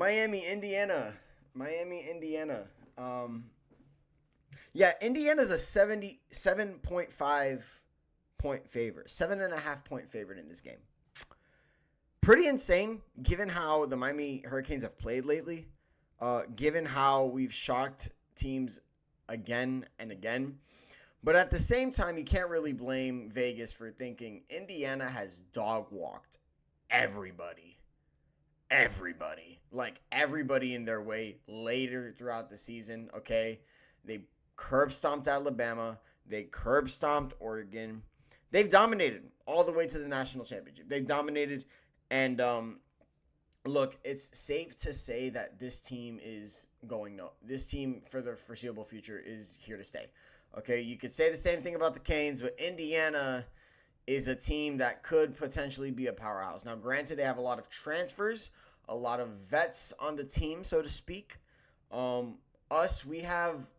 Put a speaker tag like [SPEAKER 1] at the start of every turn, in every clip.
[SPEAKER 1] Miami, Indiana. Miami, Indiana. Yeah, Indiana's a 77.5 point favorite. 7.5 point favorite in this game. Pretty insane given how the Miami Hurricanes have played lately. Given how we've shocked teams again and again. But at the same time, you can't really blame Vegas for thinking Indiana has dog walked everybody. Everybody. Like everybody in their way later throughout the season, okay? They curb stomped Alabama. They curb stomped Oregon. They've dominated all the way to the national championship. They've dominated. And look, it's safe to say that this team is going no. This team for the foreseeable future is here to stay. Okay, you could say the same thing about the Canes, but Indiana is a team that could potentially be a powerhouse. Now, granted, they have a lot of transfers, a lot of vets on the team, so to speak. We have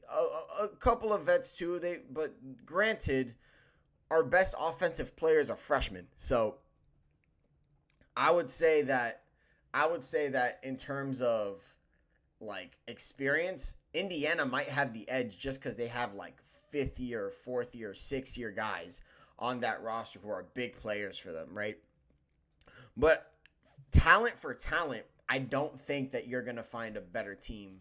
[SPEAKER 1] a couple of vets too. But granted, our best offensive players are freshmen. So I would say that in terms of like experience, Indiana might have the edge just because they have like fifth year, fourth year, 6 year guys on that roster who are big players for them, right? But talent for talent, I don't think that you're gonna find a better team.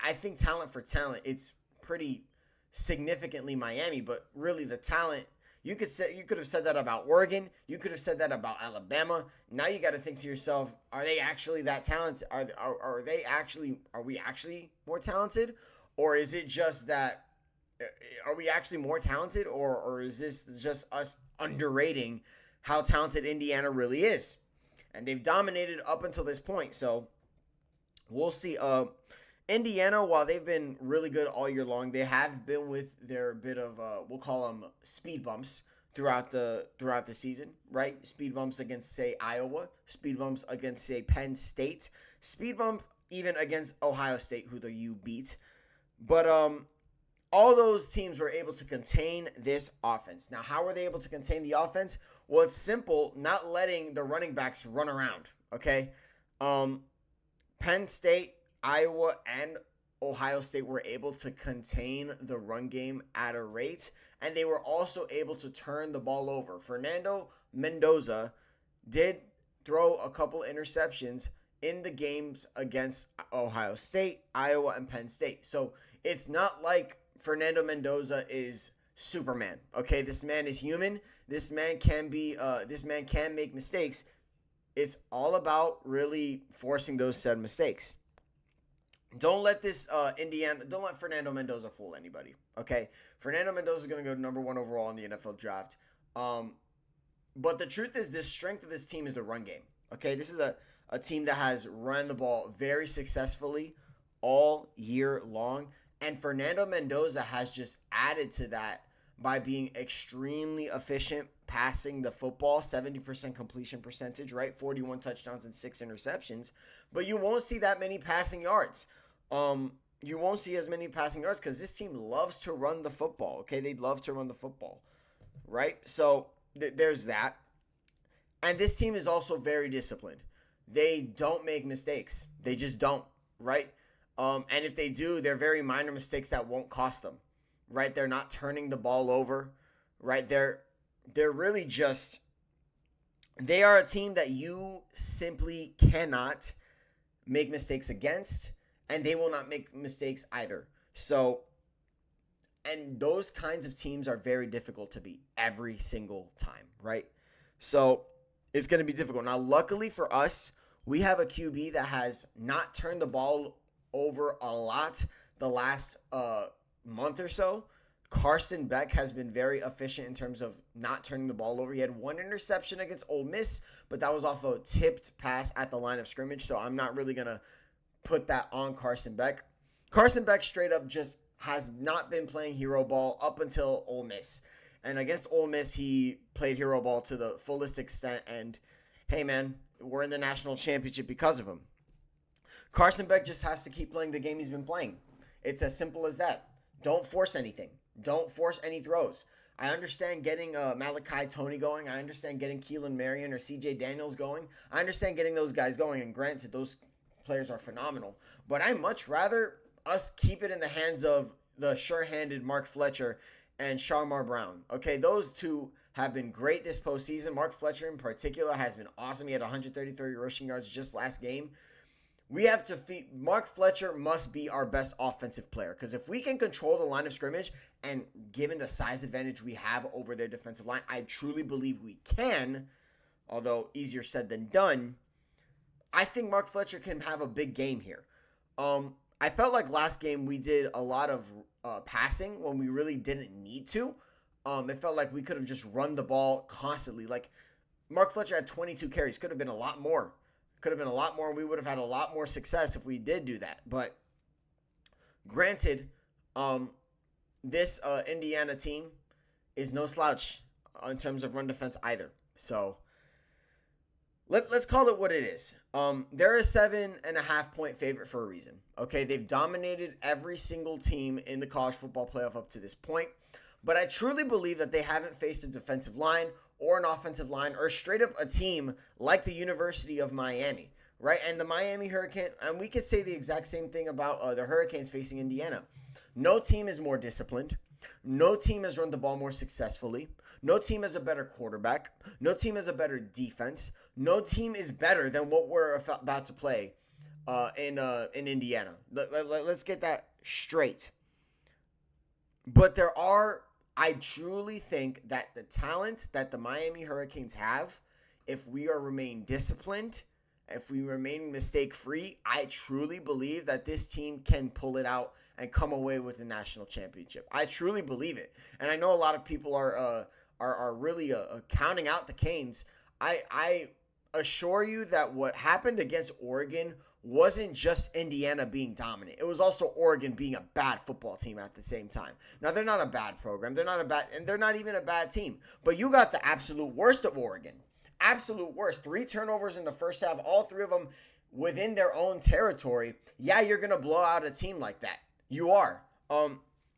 [SPEAKER 1] I think talent for talent, it's pretty significantly Miami, but really the talent you could have said that about Oregon. You could have said that about Alabama. Now you got to think to yourself: are they actually that talented? Are we actually more talented, or is it just that? Are we actually more talented, or is this just us underrating how talented Indiana really is? And they've dominated up until this point, so we'll see. Indiana, while they've been really good all year long, they have been with their bit of we'll call them speed bumps throughout the season, right? Speed bumps against say Iowa, speed bumps against say Penn State, speed bump even against Ohio State, who the U beat. But all those teams were able to contain this offense. Now, how were they able to contain the offense? Well, it's simple, not letting the running backs run around. Okay, Penn State, Iowa, and Ohio State were able to contain the run game at a rate, and they were also able to turn the ball over. Fernando Mendoza did throw a couple interceptions in the games against Ohio State, Iowa, and Penn State. So it's not like Fernando Mendoza is Superman. Okay, this man is human. This man can make mistakes. It's all about really forcing those said mistakes. Don't let don't let Fernando Mendoza fool anybody. Okay, Fernando Mendoza is going to go number one overall in the NFL draft. But the truth is, the strength of this team is the run game. Okay, this is a team that has run the ball very successfully all year long, and Fernando Mendoza has just added to that by being extremely efficient passing the football, 70% completion percentage, right? 41 touchdowns and 6 interceptions. But you won't see that many passing yards. You won't see as many passing yards because this team loves to run the football. Okay, they love to run the football, right? So there's that. And this team is also very disciplined. They don't make mistakes. They just don't, right? And if they do, they're very minor mistakes that won't cost them, right? They're not turning the ball over, right? They're really just they are a team that you simply cannot make mistakes against, and they will not make mistakes either. So, and those kinds of teams are very difficult to beat every single time, right? So, it's going to be difficult. Now, luckily for us, we have a QB that has not turned the ball over a lot the last month or so. Carson Beck has been very efficient in terms of not turning the ball over. He had one interception against Ole Miss, but that was off a tipped pass at the line of scrimmage, so I'm not really going to put that on Carson Beck. Carson Beck straight up just has not been playing hero ball up until Ole Miss. And against Ole Miss, he played hero ball to the fullest extent, and hey, man, we're in the national championship because of him. Carson Beck just has to keep playing the game he's been playing. It's as simple as that. Don't force anything. Don't force any throws. I understand getting Malachi Tony going. I understand getting Keelan Marion or CJ Daniels going. I understand getting those guys going. And granted, those players are phenomenal. But I much rather us keep it in the hands of the sure-handed Mark Fletcher and Sharmar Brown. Okay, those two have been great this postseason. Mark Fletcher in particular has been awesome. He had 133 rushing yards just last game. We have to feed Mark Fletcher must be our best offensive player, because if we can control the line of scrimmage, and given the size advantage we have over their defensive line, I truly believe we can, although easier said than done. I think Mark Fletcher can have a big game here. I felt like last game we did a lot of passing when we really didn't need to. It felt like we could have just run the ball constantly. Like, Mark Fletcher had 22 carries. Could have been a lot more. Could have been a lot more. We would have had a lot more success if we did do that. But granted, this Indiana team is no slouch in terms of run defense either. So let's call it what it is. They're a 7.5-point favorite for a reason. Okay, they've dominated every single team in the college football playoff up to this point. But I truly believe that they haven't faced a defensive line or an offensive line or straight up a team like the University of Miami, right? And the Miami Hurricane, and we could say the exact same thing about the Hurricanes facing Indiana. No team is more disciplined. No team has run the ball more successfully. No team has a better quarterback. No team has a better defense. No team is better than what we're about to play in Indiana. Let's get that straight. But I truly think that the talent that the Miami Hurricanes have, if we remain disciplined, if we remain mistake-free, I truly believe that this team can pull it out and come away with the national championship. I truly believe it. And I know a lot of people are really counting out the Canes. I assure you that what happened against Oregon wasn't just Indiana being dominant. It was also Oregon being a bad football team at the same time. Now, they're not a bad program. They're not even a bad team. But you got the absolute worst of Oregon. Absolute worst. 3 turnovers in the first half, all 3 of them within their own territory. Yeah, you're going to blow out a team like that. You are.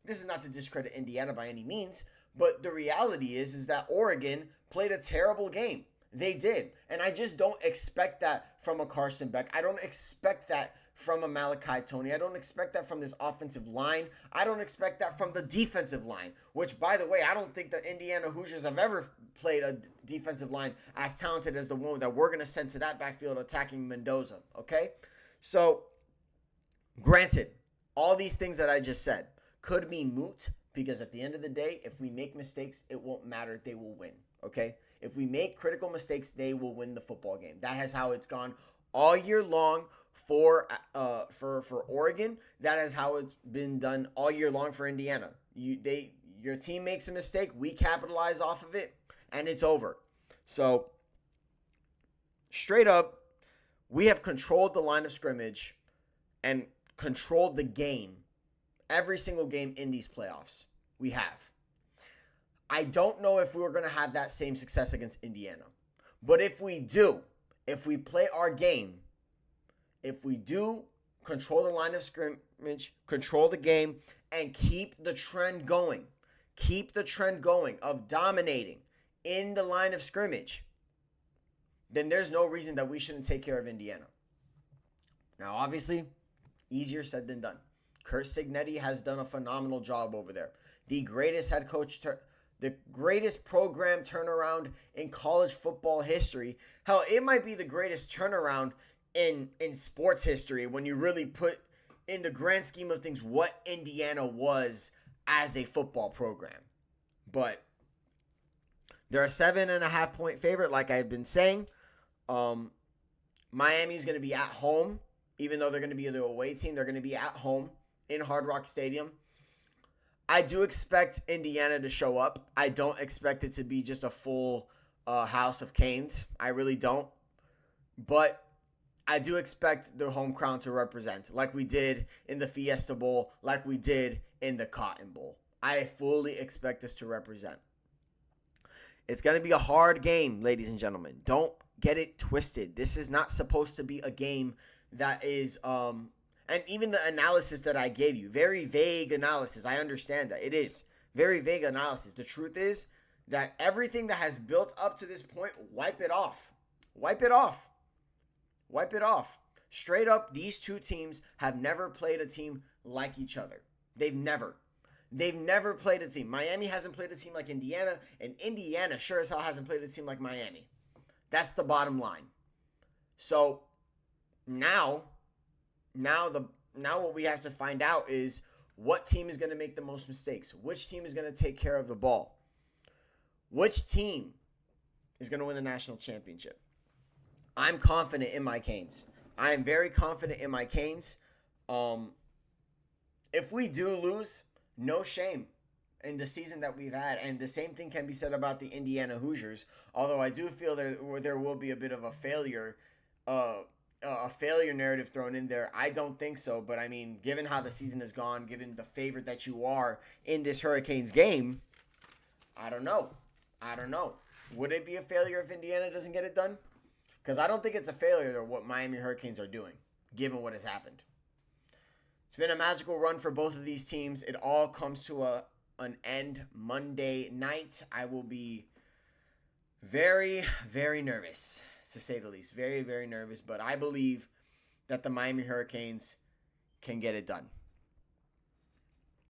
[SPEAKER 1] This is not to discredit Indiana by any means, but the reality is that Oregon played a terrible game. They did. And I just don't expect that from a Carson Beck. I don't expect that from a Malachi Tony. I don't expect that from this offensive line. I don't expect that from the defensive line, which, by the way, I don't think the Indiana Hoosiers have ever played a defensive line as talented as the one that we're going to send to that backfield attacking Mendoza, okay? So, granted, all these things that I just said could be moot, because at the end of the day, if we make mistakes, it won't matter. They will win, okay? If we make critical mistakes, they will win the football game. That is how it's gone all year long for Oregon. That is how it's been done all year long for Indiana. Your team makes a mistake, we capitalize off of it, and it's over. So, straight up, we have controlled the line of scrimmage and controlled the game, every single game in these playoffs. We have. I don't know if we were going to have that same success against Indiana. But if we do, if we play our game, if we do control the line of scrimmage, control the game, and keep the trend going of dominating in the line of scrimmage, then there's no reason that we shouldn't take care of Indiana. Now, obviously, easier said than done. Curt Cignetti has done a phenomenal job over there. The greatest head coach, the greatest program turnaround in college football history. Hell, it might be the greatest turnaround in sports history when you really put in the grand scheme of things what Indiana was as a football program. But they're a 7.5-point favorite, like I've been saying. Miami's going to be at home. Even though they're going to be the away team, they're going to be at home in Hard Rock Stadium. I do expect Indiana to show up. I don't expect it to be just a full house of Canes. I really don't. But I do expect the home crowd to represent, like we did in the Fiesta Bowl, like we did in the Cotton Bowl. I fully expect us to represent. It's going to be a hard game, ladies and gentlemen. Don't get it twisted. This is not supposed to be a game that is, and even the analysis that I gave you, very vague analysis. I understand that. It is very vague analysis. The truth is that everything that has built up to this point, wipe it off. Wipe it off. Wipe it off. Straight up, these two teams have never played a team like each other. They've never. They've never played a team. Miami hasn't played a team like Indiana, and Indiana sure as hell hasn't played a team like Miami. That's the bottom line. So now what we have to find out is what team is going to make the most mistakes? Which team is going to take care of the ball? Which team is going to win the national championship? I'm confident in my Canes. I am very confident in my Canes. If we do lose, no shame in the season that we've had. And the same thing can be said about the Indiana Hoosiers. Although I do feel there will be a bit of a failure narrative thrown in there. I don't think so. But, I mean, given how the season has gone, given the favorite that you are in this Hurricanes game, I don't know. Would it be a failure if Indiana doesn't get it done? Because I don't think it's a failure to what Miami Hurricanes are doing, given what has happened. It's been a magical run for both of these teams. It all comes to an end Monday night. I will be very, very nervous, to say the least. Very, very nervous. But I believe that the Miami Hurricanes can get it done.